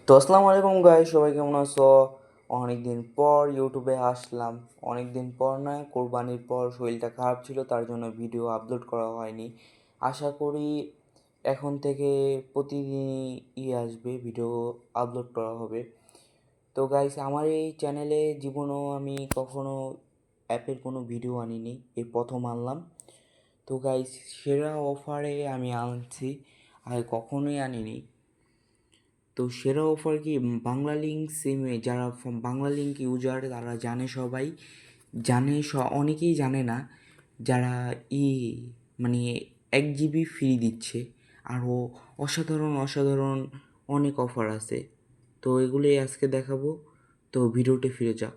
তো আসসালামু আলাইকুম গাইস, সবাই কেমন আছো? অনেক দিন পর ইউটিউবে আসলাম। অনেক দিন পর নয়, কোরবানির পর শরীরটা খারাপ ছিল, তার জন্য ভিডিও আপলোড করা হয়নি। আশা করি এখন থেকে প্রতিদিনই আসবে, ভিডিও আপলোড করা হবে। তো গাইস, আমার এই চ্যানেলে জীবনেও আমি কখনো অ্যাপের কোনো ভিডিও আনিনি, এই প্রথম আনলাম। তো গাইস, সেরা অফারে আমি আনছি, আর কখনোই আনিনি। তো সেরা অফার কি, বাংলা লিঙ্ক সিমে যারা বাংলা লিঙ্ক ইউজার তারা জানে, সবাই জানে, অনেকেই জানে না, যারা ই মানে 1 জিবি ফ্রি দিচ্ছে। আরও অসাধারণ অসাধারণ অনেক অফার আছে, তো এগুলোই আজকে দেখাবো। তো ভিডিওতে ফিরে যাক।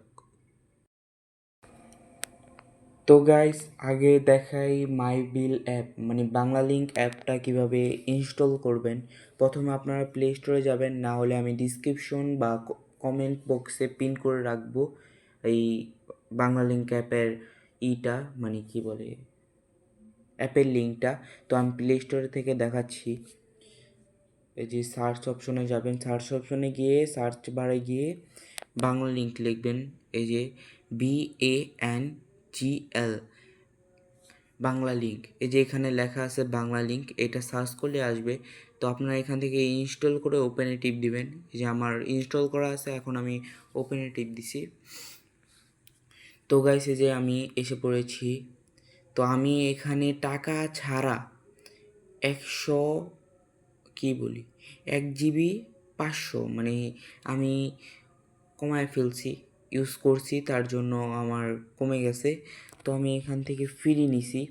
তো গাইস, আগে দেখাই মাই বিল অ্যাপ, বাংলা লিঙ্ক অ্যাপটা কিভাবে ইনস্টল করবেন। প্রথমে আপনারা প্লে স্টোরে যাবেন, না হলে আমি ডিসক্রিপশন বা কমেন্ট বক্সে পিন করে রাখবো এই বাংলা লিঙ্ক অ্যাপের কি বলে, অ্যাপের লিঙ্কটা। তো আমি প্লে স্টোরে থেকে দেখাচ্ছি। এই যে সার্চ অপশনে যাবেন, সার্চ অপশনে গিয়ে সার্চ বারে গিয়ে বাংলা লিঙ্ক লিখবেন। এই যে BANGL বাংলা লিঙ্ক, এই যে এখানে লেখা আছে বাংলা লিঙ্ক, এটা সার্চ করলে আসবে। তো আপনারা এখান থেকে ইনস্টল করে ওপেনে টিপ দিবেন। এই যে আমার ইনস্টল করা আছে, এখন আমি ওপেনে টিপ দিছি। তো গাইস, এই যে আমি এসে পড়েছি। তো আমি এখানে টাকা ছাড়া 100 কি বলি 1 জিবি 500 আমি কমায় ফেলছি, ইউজ করছি, তার জন্য আমার কমে গেছে। তো আমি এখান থেকে ফ্রি নিছি।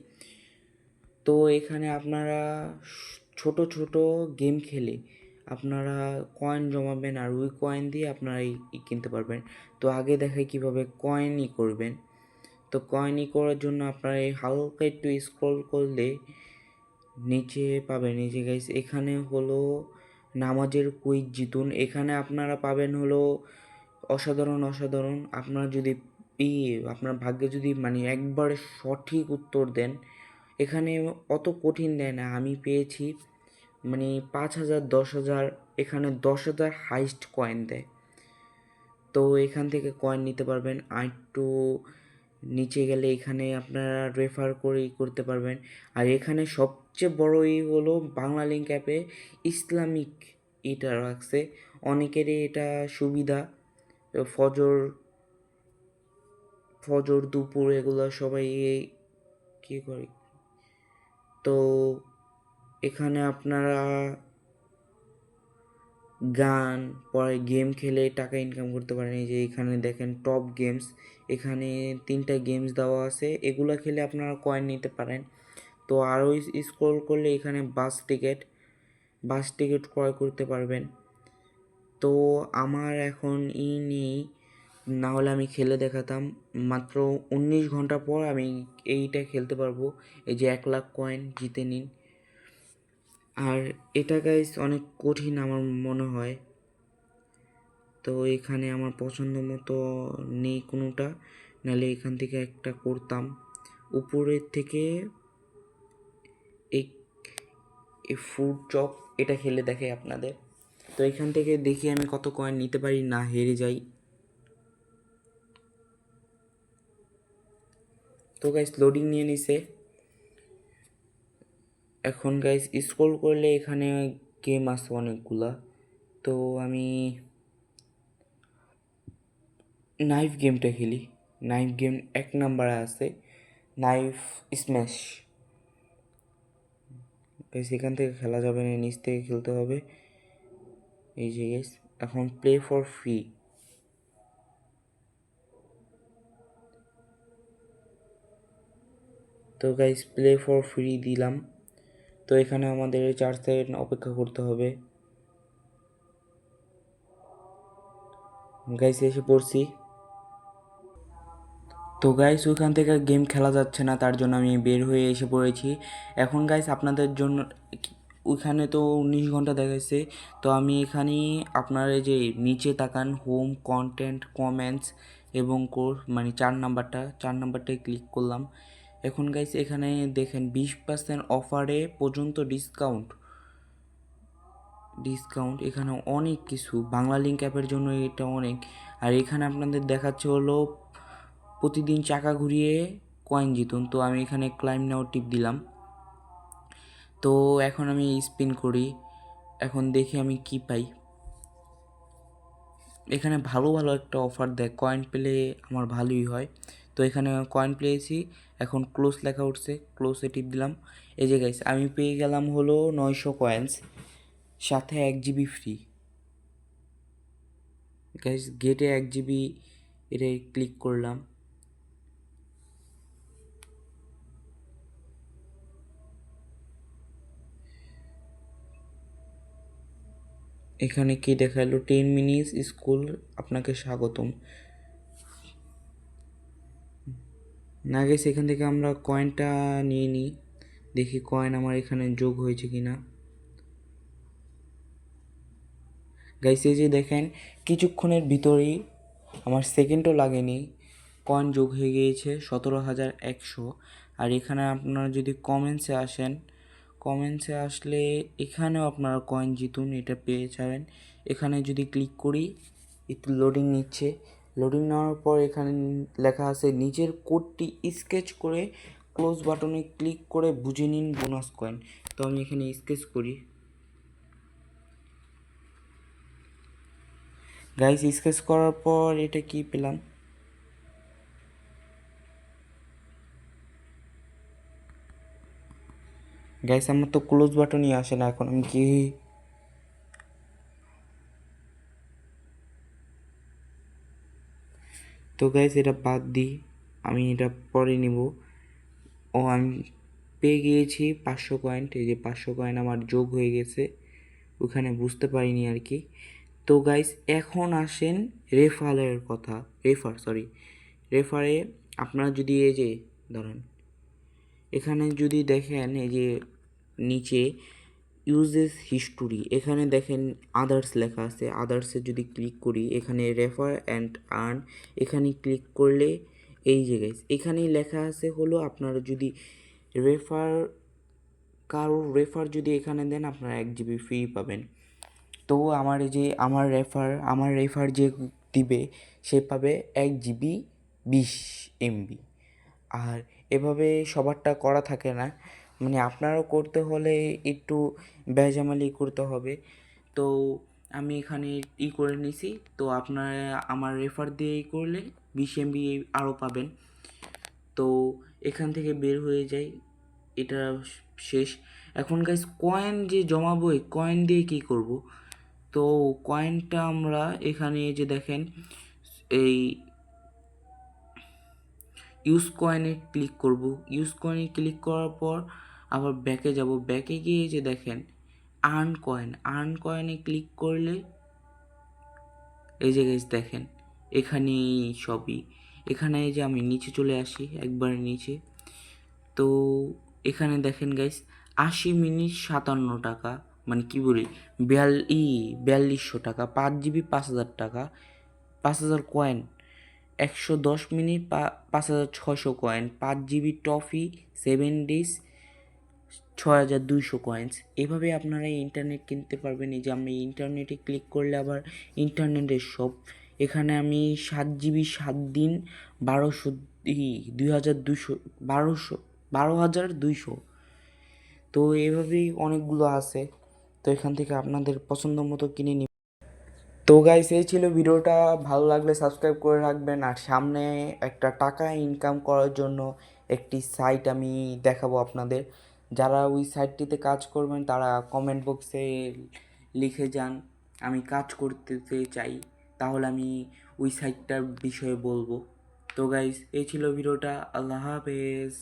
তো এখানে আপনারা ছোট ছোট গেম খেলে আপনারা কয়েন জমাবেন, আর ওই কয়েন দিয়ে আপনারা কিনতে পারবেন। তো আগে দেখাই কিভাবে কয়েনই করবেন। তো কয়েনই করার জন্য আপনারা এই হালকা একটু স্ক্রল করলে নিচে পাবেন। এই যে গাইস, এখানে হলো নামাজের কুইজ জিতুন। এখানে আপনারা পাবেন হলো অসাধারণ অসাধারণ, আপনারা যদি আপনার ভাগ্যে যদি একবারে সঠিক উত্তর দেন, এখানে অত কঠিন দেয় না। আমি পেয়েছি 5,000, 10,000, এখানে 10,000 হাইস্ট কয়েন দেয়। তো এখান থেকে কয়েন নিতে পারবেন। আর একটু নিচে গেলে এখানে আপনারা রেফার করে করতে পারবেন। আর এখানে সবচেয়ে বড় হলো বাংলা লিঙ্ক অ্যাপে ইসলামিক এটা রাখছে। অনেকেরই এটা সুবিধা, ফজর ফজর দুপুর এগুলো সবাই কী করে। তো এখানে আপনারা গান, পরে গেম খেলে টাকা ইনকাম করতে পারেন। এই যে এখানে দেখেন টপ গেমস, এখানে 3টা গেমস দেওয়া আছে, এগুলো খেলে আপনারা কয়েন নিতে পারেন। তো আরও স্ক্রল করলে এখানে বাস টিকিট ক্রয় করতে পারবেন। তো আমার এখন নেই, না হলে আমি খেলে দেখাতাম। মাত্র 19 ঘন্টা পর আমি এইটা খেলতে পারবো। এই যে 1 লাখ কয়েন জিতে নিন। আর এটা গাইস অনেক কঠিন আমার মনে হয়। তো এখানে আমার পছন্দ মতো নেই কোনোটা, নাহলে এখান থেকে একটা করতাম। উপরের থেকে এই ফুড চপ এটা খেলে দেখে আপনাদের। তো এখান থেকে দেখি আমি কত কয়েন নিতে পারি, না হেরে যাই। তো গাইস, লোডিং নিয়ে নিছে। এখন গাইস স্ক্রল করলে এখানে গেম আছে অনেকগুলা। তো আমি নাইফ গেমটা খেলি। নাইফ গেম 1 নম্বরে আছে, নাইফ স্ম্যাশ। সেখান থেকে খেলা যাবে না, নিচ থেকে খেলতে হবে। এই যে গাইস, এখন প্লে ফর ফ্রি। তো গাইস, প্লে ফর ফ্রি দিলাম। তো এখানে আমাদের 4 সেকেন্ড অপেক্ষা করতে হবে। গাইস, এসে পড়ছি। তো গাইস, ওইখান থেকে গেম খেলা যাচ্ছে না, তার জন্য আমি বের হয়ে এসে পড়েছি। এখন গাইস আপনাদের জন্য ওইখানে তো 19 ঘন্টা দেখাচ্ছে। তো আমি এখানেই আপনার এই যে নিচে তাকান, হোম, কন্টেন্ট, কমেন্টস এবং কোর্স 4 নাম্বারটায় ক্লিক করলাম। এখন গাইস এখানে দেখেন 20% অফারে পর্যন্ত ডিসকাউন্ট, ডিসকাউন্ট, এখানে অনেক কিছু বাংলা লিঙ্ক অ্যাপের জন্য এটা অনেক। আর এখানে আপনাদের দেখাচ্ছে হলো প্রতিদিন চাকা ঘুরিয়ে কয়েন জিতুন। তো আমি এখানে ক্লাইম নাও টিপ দিলাম। তো এখন আমি স্পিন করি, এখন দেখি আমি কি পাই। এখানে ভালো ভালো একটা অফার দেয়, কয়েন পেলে আমার ভালোই হয়। তো এখানে কয়েন পেয়েছি, এখন ক্লোজ লেখা উঠছে, ক্লোজে টিপ দিলাম। এই যে গাইস আমি পেয়ে গেলাম হলো 900 কয়েন্স, সাথে 1 GB ফ্রি। গাইস গেটে 1 GB এটা ক্লিক করলাম। এখানে কি দেখালো, 10 মিনিটস স্কুল আপনাকে স্বাগতম। না গেছে, এখান থেকে আমরা কয়েনটা নিয়ে নিই, দেখি কয়েন আমার এখানে যোগ হয়েছে কিনা। গাইস এই যে দেখেন কিছুক্ষণের ভিতরেই, আমার সেকেন্ডও লাগেনি, কয়েন যোগ হয়ে গিয়েছে 17,100। আর এখানে আপনারা যদি কমেন্টসে আসেন, কমেন্টসে আসলে এখানেও আপনারা কয়েন জিতুন, এটা পেয়ে যাবেন। এখানে যদি ক্লিক করি, একটু লোডিং নিচ্ছে, লোডিং নেওয়ার পর এখানে লেখা আছে নিচের কোডটি স্কেচ করে ক্লোজ বাটনে ক্লিক করে বুঝে নিন বোনাস কয়েন। তো আমি এখানে স্কেচ করি। গাইস স্কেচ করার পর এটা কি পেলাম, গাইস আমার তো ক্লোজ বাটনই আসে না, এখন আমি কি। তো গাইস এটা বাদ দিই, আমি এটা পরে নিব। ও আমি পেয়ে গিয়েছি 500 কয়েন, এই যে 500 কয়েন আমার যোগ হয়ে গেছে, ওখানে বুঝতে পারিনি আর কি। তো গাইস এখন আসেন রেফারের কথা, রেফারে আপনারা যদি এই যে ধরেন এখানে যদি দেখেন এই যে নিচে ইউজেস হিস্টোরি, এখানে দেখেন আদার্স লেখা আছে, আদার্সে যদি ক্লিক করি এখানে রেফার অ্যান্ড আর্ন, এখানে ক্লিক করলে এই যে গাইস এখানেই লেখা আছে হলো আপনারা যদি রেফার রেফার যদি এখানে দেন আপনারা 1 GB ফ্রি পাবেন। তো আমার এই যে আমার রেফার যে দিবে সে পাবে 1 GB 20 MB। আর এভাবে সবারটা করা থাকে না, মানে আপনারও করতে হলে একটু বেজামালি করতে হবে। তো আমি এখানে করে নিছি, তো আপনারা আমার রেফার দিয়ে করলে 20 MB আরও পাবেন। তো এখান থেকে বের হয়ে যাই, এটা শেষ। এখন গাইস কয়েন যে জমাবো, কয়েন দিয়ে কি করব। তো কয়েনটা আমরা এখানে যে দেখেন এই ইউজ কয়েনে ক্লিক করব, ইউজ কয়েনে ক্লিক করার পর আবার ব্যাকে যাব, ব্যাকে গিয়ে যে দেখেন আর্ন কয়েনে ক্লিক করলে এই যে গাইস দেখেন এখানে সবই, এখানে এই যে আমি নিচে চলে আসি একবার নিচে। তো এখানে দেখেন গাইস 80 মিনিট 57 টাকা, মানে কি বলি 4200 টাকা, 5 GB 5,000 টাকা, 5,000 coin, 110 minute 5,600 coin, 5 GB toffee, 7 days 6,200 coins. এভাবে আপনারা ইন্টারনেট কিনতে পারবেন। এই যে আমি ইন্টারনেটে ক্লিক করলে আবার ইন্টারনেটের সব, এখানে আমি 7 GB 7 দিন 1200 2,200 12,200। তো এভাবেই অনেকগুলো আছে, তো এখান থেকে আপনাদের পছন্দ মতো কিনে নিন। তো গাইস এই ছিল ভিডিওটা, ভালো লাগলে সাবস্ক্রাইব করে রাখবেন। আর সামনে একটা টাকা ইনকাম করার জন্য একটি সাইট আমি দেখাবো আপনাদের, যারা ওই সাইটটিতে কাজ করবেন তারা কমেন্ট বক্সে লিখে যান আমি কাজ করতে চাই, তাহলে আমি ওই সাইটটার বিষয়ে বলবো। তো গাইস এই ছিল ভিডিওটা, আল্লাহ হাফেজ।